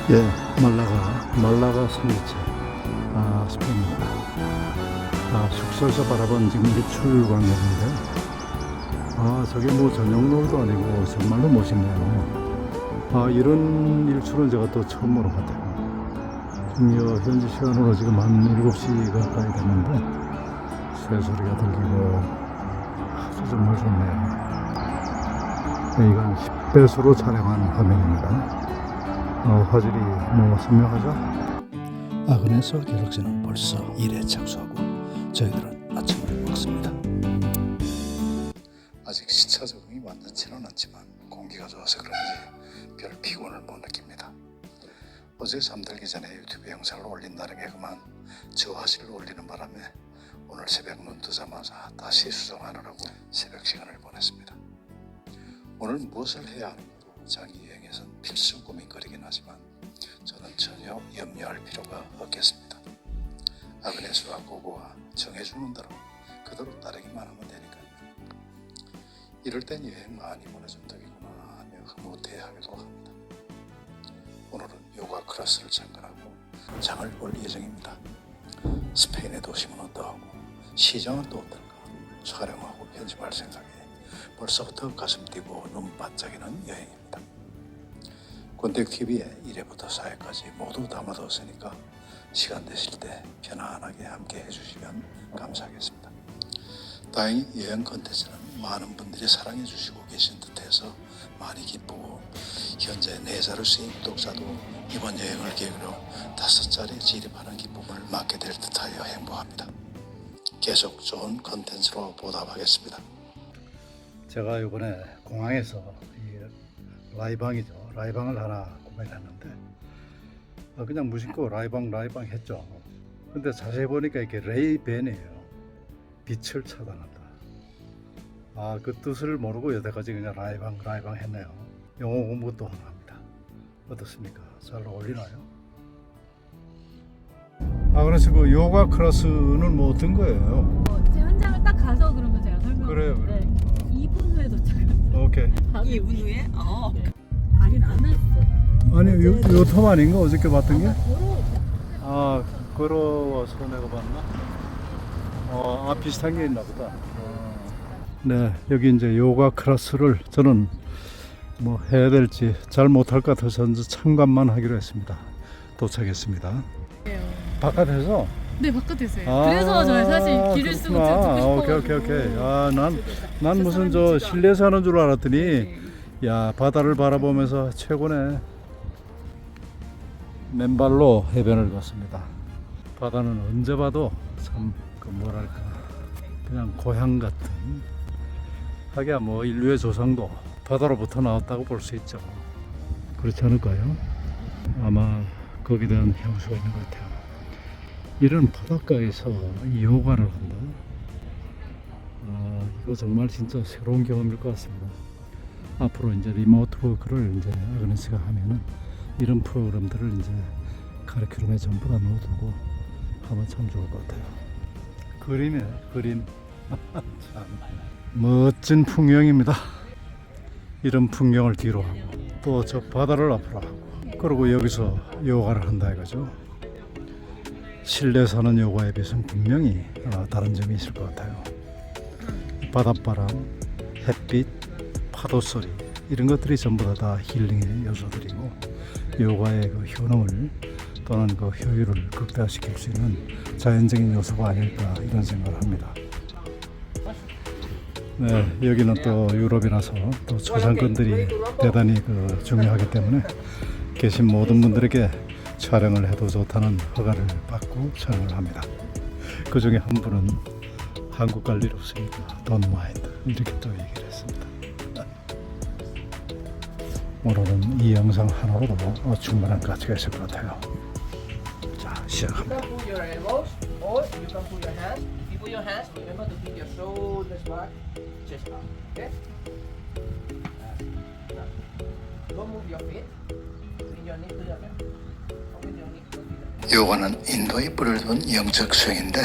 예, 말라가 상위체, 스페인입니다. 숙소에서 바라본 지금 일출 광경인데, 저게 뭐 저녁노을도 아니고 정말로 멋있네요. 이런 일출은 제가 또 처음으로 봤대요. 지금 현지 시간으로 지금 한 7시 가까이 됐는데, 새소리가 들리고 아주 정말 좋네요. 이건 10배수로 촬영한 화면입니다. 화질이 뭐 선명하죠? 아그네스와 갤럭시는 벌써 일에 착수하고 저희들은 아침을 먹습니다. 아직 시차 적응이 완전치는 않지만 공기가 좋아서 그런지 별 피곤을 못 느낍니다. 어제 잠들기 전에 유튜브 영상을 올린다는 게 그만 저 화질을 올리는 바람에 오늘 새벽 눈 뜨자마자 다시 수정하느라고 새벽 시간을 보냈습니다. 오늘 무엇을 해야 하는가도 장기 여행에선 필수 고민거리긴 하지만 저는 전혀 염려할 필요가 없겠습니다. 아그네스와 고고가 정해주는 대로 그대로 따르기만 하면 되니까요. 이럴 땐 여행 많이 보내준 덕이구나 하며 흐뭇해하기도 합니다. 오늘은 요가 클래스를 참관하고 장을 볼 예정입니다. 스페인의 도심은 어떠하고 시장은 또 어떨까 촬영하고 편집할 생각에 벌써부터 가슴 뛰고 눈 반짝이는 여행입니다. 곤택TV에 1회부터 4회까지 모두 담아뒀으니까 시간 되실 때 편안하게 함께 해주시면 감사하겠습니다. 다행히 여행 컨텐츠는 많은 분들이 사랑해 주시고 계신 듯해서 많이 기쁘고 현재 4자릿수인 구독자도 이번 여행을 계기로 5자리에 진입하는 기쁨을 맞게 될 듯하여 행복합니다. 계속 좋은 컨텐츠로 보답하겠습니다. 제가 이번에 공항에서 이 라이방을 하나 구매했는데 그냥 무심코 라이방 했죠. 근데 자세히 보니까 이게 레이벤이에요. 빛을 차단한다. 그 뜻을 모르고 여태까지 그냥 라이방 했네요. 영어 공부 또 하나 합니다. 어떻습니까? 잘 어울리나요? 그래서 그 요가 클래스는 뭐 어떤 거예요? 제 현장을 딱 가서 그러면 제가 설명을 그래요. 네. 2분 후에 도착했어요. 오케이. 2분 후에? 아니 안 왔어. 아니 요텀 아닌가 어저께 봤던 게? 걸어. 걸어와서 내가 봤나? 비슷한 게 있나 보다. 네, 여기 이제 요가 클래스를 저는 뭐 해야 될지 잘 못할 것 같아서 참관만 하기로 했습니다. 도착했습니다. 바깥에서? 네, 바깥에서요. 그래서 저희 사실 길을 쓰고 듣고 싶어가지고. 오케이. 난 무슨 저 실내에서 하는 줄 알았더니 야, 바다를 바라보면서 최고네. 맨발로 해변을 갔습니다. 바다는 언제 봐도 참 뭐랄까 그냥 고향 같은, 하기야 뭐 인류의 조상도 바다로부터 나왔다고 볼 수 있죠. 그렇지 않을까요? 아마 거기에 대한 향수가 있는 것 같아요. 이런 바닷가에서 이 요가를 한다. 이거 정말 진짜 새로운 경험일 것 같습니다. 앞으로 이제 리모트 워크를 이제 아그네스가 하면은 이런 프로그램들을 이제 카리큘럼에 전부 다 넣어두고 하면 참 좋을 것 같아요. 그림이네, 그림. 참 멋진 풍경입니다. 이런 풍경을 뒤로 하고 또 저 바다를 앞으로 하고 그리고 여기서 요가를 한다 이거죠. 실내에서 하는 요가에 비해서는 분명히 다른 점이 있을 것 같아요. 바닷바람, 햇빛, 파도 소리 이런 것들이 전부 다 힐링의 요소들이고 요가의 그 효능을 또는 그 효율을 극대화시킬 수 있는 자연적인 요소가 아닐까 이런 생각을 합니다. 네, 여기는 또 유럽이라서 또 저작권들이 대단히 중요하기 때문에 계신 모든 분들에게 촬영을 해도 좋다는 허가를 받고 촬영을 합니다. 그 중에 한 분은 한국 갈 일 없으니까 don't mind 이렇게 또 얘기를 했습니다. 오늘은 이 영상 하나로도 충분한 가치가 있을 것 같아요. 자, 시작합니다. You can put your elbows or you can put your hands. If you put your hands, remember to keep your shoulders back, chest up. Okay? Don't move your feet. Bring your knee to the left. Open your knee to the left. 요가는 인도의 뿌리를 둔 영적 수행인데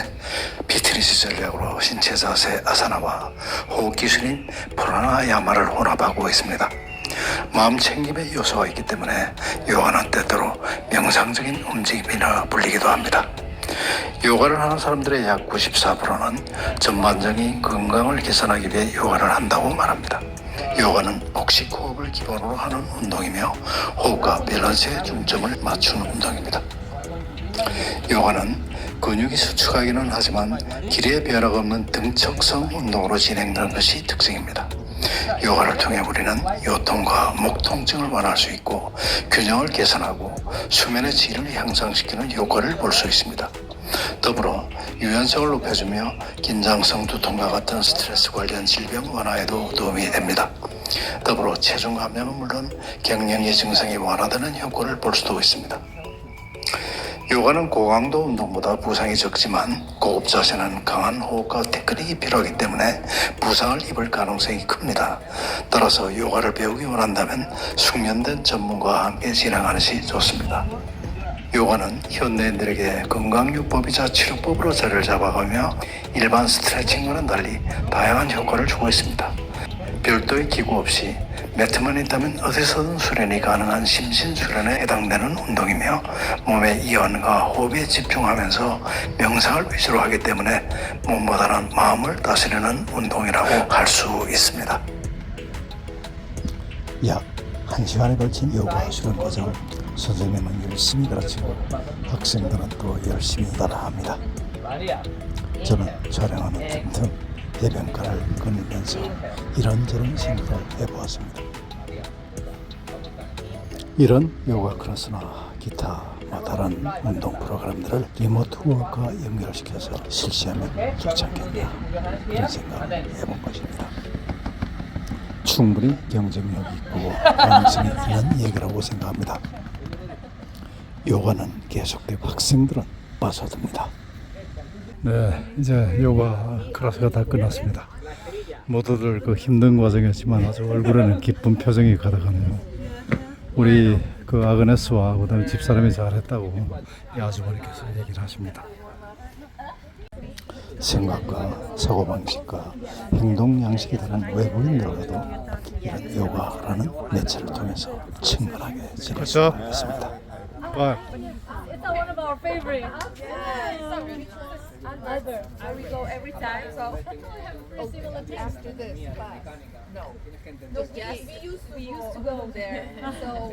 피트니스 전략으로 신체 자세 아사나와 호흡 기술인 프라나야마를 혼합하고 있습니다. 마음 챙김의 요소가 있기 때문에 요가는 때때로 명상적인 움직임이라 불리기도 합니다. 요가를 하는 사람들의 약 94%는 전반적인 건강을 개선하기 위해 요가를 한다고 말합니다. 요가는 복식 호흡을 기본으로 하는 운동이며 호흡과 밸런스의 중점을 맞추는 운동입니다. 요가는 근육이 수축하기는 하지만 길이의 변화가 없는 등척성 운동으로 진행되는 것이 특징입니다. 요가를 통해 우리는 요통과 목 통증을 완화할 수 있고 균형을 개선하고 수면의 질을 향상시키는 효과를 볼 수 있습니다. 더불어 유연성을 높여주며 긴장성 두통과 같은 스트레스 관련 질병 완화에도 도움이 됩니다. 더불어 체중 감량은 물론 갱년기 증상이 완화되는 효과를 볼 수도 있습니다. 요가는 고강도 운동보다 부상이 적지만 고급 자세는 강한 호흡과 테크닉이 필요하기 때문에 부상을 입을 가능성이 큽니다. 따라서 요가를 배우기 원한다면 숙련된 전문가와 함께 진행하는 것이 좋습니다. 요가는 현대인들에게 건강요법이자 치료법으로 자리를 잡아가며 일반 스트레칭과는 달리 다양한 효과를 주고 있습니다. 별도의 기구 없이 매트만 있다면 어디서든 수련이 가능한 심신수련에 해당되는 운동이며 몸의 이완과 호흡에 집중하면서 명상을 위주로 하기 때문에 몸보다는 마음을 다스리는 운동이라고 할 수 있습니다. 약 1시간에 걸친 요가 수련 과정을 선생님은 열심히 가르치고 학생들은 또 열심히 따라합니다. 저는 촬영하는 틈틈 해변가를 걸으면서 이런저런 생각을 해보았습니다. 이런 요가 클래스나 기타 다른 운동 프로그램들을 리모트 워크와 연결시켜서 실시하면 좋지 않겠나 그런 생각을 해본 것입니다. 충분히 경쟁력이 있고 가능성이 있는 얘기라고 생각합니다. 요가는 계속되고 학생들은 빠져듭니다. 네, 이제 요가 클래스가 다 끝났습니다. 모두들 그 힘든 과정이었지만 아주 얼굴에는 기쁜 표정이 가득하네요. 우리 그 아그네스와 그다음에 집사람이 잘했다고 이 아주머니께서 얘기를 하십니다. 생각과 사고방식과 행동 양식이 다른 외국인들과도 이런 요가라는 매체를 통해서 친근하게 지낼 수 있습니다. It's one of our favorite. Another. I will go every time. So after this class. No. Yes, we used to go there. So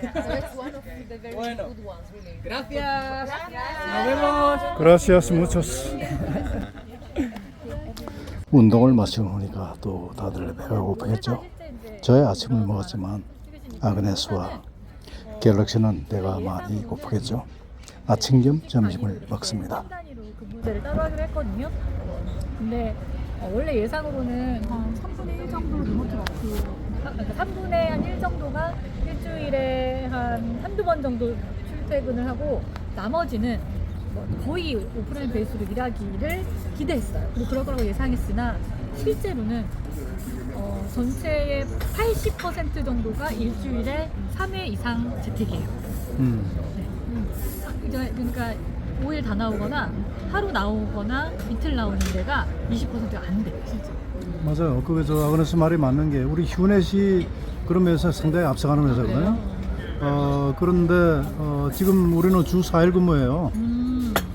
it's one of the very good ones, really. Gracias. Nos vemos. Gracias muchos. 운동을 마치고 오니까 또 다들 배가 고프겠죠. 저의 아침을 먹었지만 아그네스와 갤럭시는 배가 많이 고프겠죠. 아침 겸 점심을 먹습니다. 단위로 그 문제를 따로 하기로 했거든요. 근데 원래 예상으로는 한 3분의 1 정도 리모트 워크, 그러니까 3분의 한 1 정도가 일주일에 한 한두 번 정도 출퇴근을 하고 나머지는 뭐 거의 오프라인 베이스로 일하기를 기대했어요. 그리고 그럴 거라고 예상했으나 실제로는 전체의 80% 정도가 일주일에 3회 이상 재택이에요. 네. 그러니까 5일 다 나오거나 하루 나오거나 이틀 나오는 데가 20%가 안 돼요, 실제. 맞아요. 그게 저 아그네스 말이 맞는 게 우리 휴넷이 그런 면에서 상당히 앞서가는 회사거든요. 그런데 지금 우리는 주 4일 근무예요.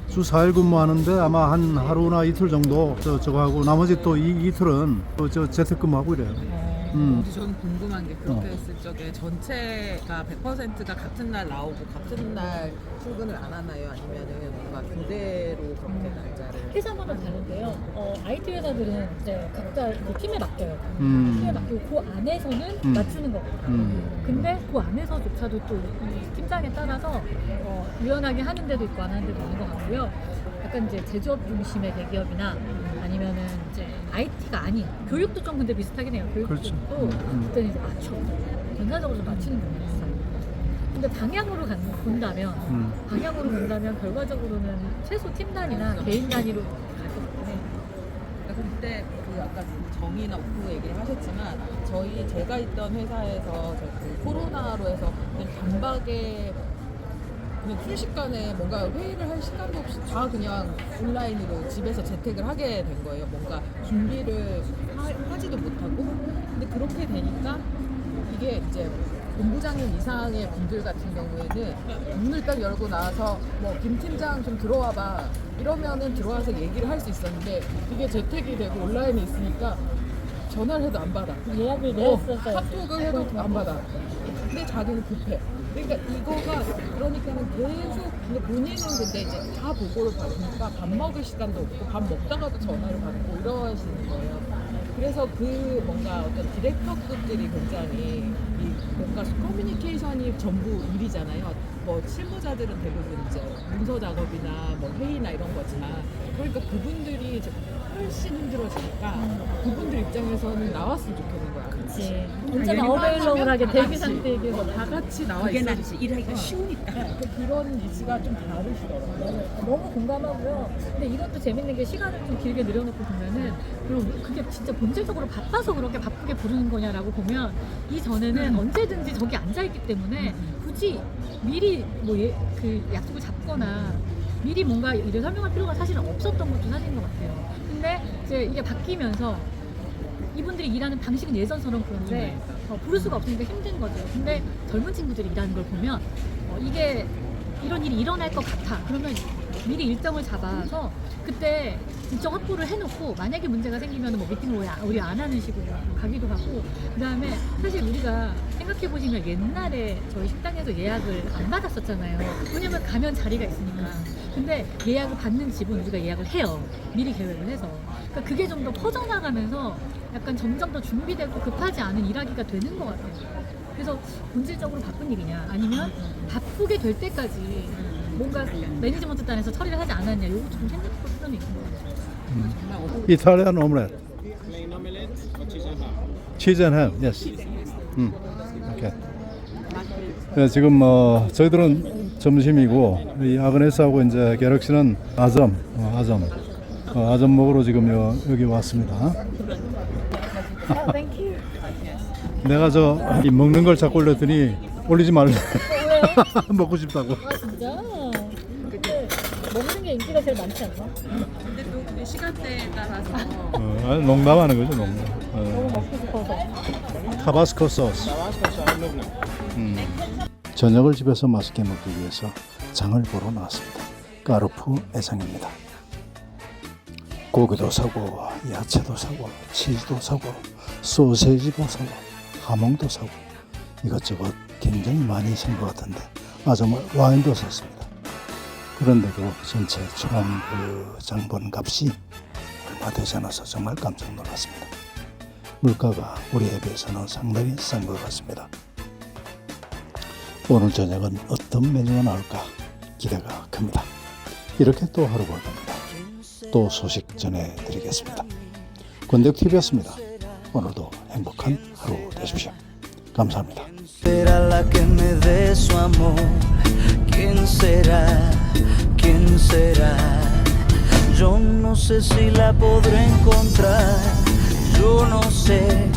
주 4일 근무하는데 아마 한 하루나 이틀 정도 저거 하고 나머지 또 이틀은 저 재택근무하고 이래요. 저는 궁금한 게 그렇게 했을 적에 전체가 100%가 같은 날 나오고 같은 날 출근을 안 하나요? 아니면은 뭔가 교대로 그렇게 날짜를? 회사마다 다른데요. IT 회사들은 이제 각자 이제 팀에 맡겨요. 팀에 맡기고 그 안에서는 맞추는 거거든요. 근데 그 안에서조차도 또 이 팀장에 따라서 유연하게 하는 데도 있고 안 하는 데도 있는 것 같고요. 약간 이제 제조업 중심의 대기업이나 아니면은 이제 IT가 아닌 교육도 좀 근데 비슷하긴 해요. 교육도 그렇죠. 그때는 이제 맞춰 전사적으로 좀 맞추는 경우가 있어요. 근데 방향으로 본다면 결과적으로는 최소 팀 단위나 개인 단위로 갈 것 같긴 해요. 그러니까 그때 그 아까 정의나 오프 얘기를 하셨지만 제가 있던 회사에서 그 코로나로 해서 그냥 단박에 그냥 순식간에 뭔가 회의를 할 시간도 없이 다 그냥 온라인으로 집에서 재택을 하게 된 거예요. 뭔가 준비를 하지도 못하고. 근데 그렇게 되니까 이게 이제 본부장님 이상의 분들 같은 경우에는 문을 딱 열고 나와서 뭐 김 팀장 좀 들어와봐 이러면은 들어와서 얘기를 할 수 있었는데 이게 재택이 되고 온라인에 있으니까 전화를 해도 안 받아. 예약을 내었었어요. 카톡을 해도 안 받아. 근데 자기는 급해. 그러니까 이거가 그러니까는 계속 근데 본인은 근데 이제 다 보고를 받으니까 밥 먹을 시간도 없고 밥 먹다가도 전화를 받고 이러시는 거예요. 그래서 그 뭔가 어떤 디렉터급들이 굉장히 이 뭔가 커뮤니케이션이 전부 일이잖아요. 뭐 실무자들은 대부분 이제 문서 작업이나 뭐 회의나 이런 거지만 그러니까 그분들이 이제 훨씬 힘들어지니까 그분들 입장에서는 나왔으면 좋겠는 거야. 그치. 언제나 어베일러블하게 대기 상태에 계속 다 같이 나와 있어. 일하기가 쉬우니까. 그런 니즈가 좀 다르시더라고요. 너무 공감하고요. 근데 이것도 재밌는 게 시간을 좀 길게 늘여놓고 보면은 그럼 그게 진짜 본질적으로 바빠서 그렇게 바쁘게 부르는 거냐라고 보면 이전에는 언제든지 저기 앉아있기 때문에 굳이 미리 그 약속을 잡거나 미리 뭔가 일을 설명할 필요가 사실은 없었던 것도 사실인 것 같아요. 근데 이제 이게 바뀌면서 이분들이 일하는 방식은 예전처럼 그런데 부를 수가 없으니까 힘든 거죠. 근데 젊은 친구들이 일하는 걸 보면 이게 이런 일이 일어날 것 같아. 그러면 미리 일정을 잡아서 그때 일정 확보를 해놓고 만약에 문제가 생기면 뭐 미팅을 우리 안 하는 식으로 가기도 하고 그다음에 사실 우리가 생각해보시면 옛날에 저희 식당에서 예약을 안 받았었잖아요. 왜냐면 가면 자리가 있으니까. 근데 예약을 받는 집은 우리가 예약을 해요. 미리 계획을 해서. 그러니까 그게 좀 더 퍼져나가면서 약간 점점 더 준비되고 급하지 않은 일하기가 되는 것 같아요. 그래서 본질적으로 바쁜 일이냐 아니면 바쁘게 될 때까지 뭔가 매니지먼트 단에서 처리를 하지 않았냐 이것도 좀 생각할 필요는 있는 것 같아요. 이탈리안 오믈렛. 치즈 앤 햄. 예스. 오케이. 네, 지금 저희들은 점심이고 이 아그네스하고 이제 게럭시는 아점 먹으러 지금 여기 왔습니다. 땡큐. 내가 이 먹는 걸 자꾸 올렸더니 올리지 말래. 먹고 싶다고. 진짜? 근데 먹는 게 인기가 제일 많지 않나? 근데 또 그 시간대에 따라서 아니, 농담하는 거죠, 농담. 너무 먹고 싶어서. 타바스코 소스. 저녁을 집에서 맛있게 먹기 위해서 장을 보러 나왔습니다. 까르푸 애상입니다. 고기도 사고 야채도 사고 치즈도 사고 소세지도 사고 하몽도 사고 이것저것 굉장히 많이 산 것 같은데 정말 와인도 샀습니다. 그런데도 전체 총 그 장본 값이 얼마 되지 않아서 정말 깜짝 놀랐습니다. 물가가 우리에 비해서는 상당히 싼 것 같습니다. 오늘 저녁은 어떤 메뉴가 나올까 기대가 큽니다. 이렇게 또 하루 볼 겁니다. 또 소식 전해드리겠습니다. 권대욱TV였습니다. 오늘도 행복한 하루 되십시오. 감사합니다. Será la que me dé su amor. ¿Quién será? ¿Quién será? Yo no sé si la podré encontrar. Yo no sé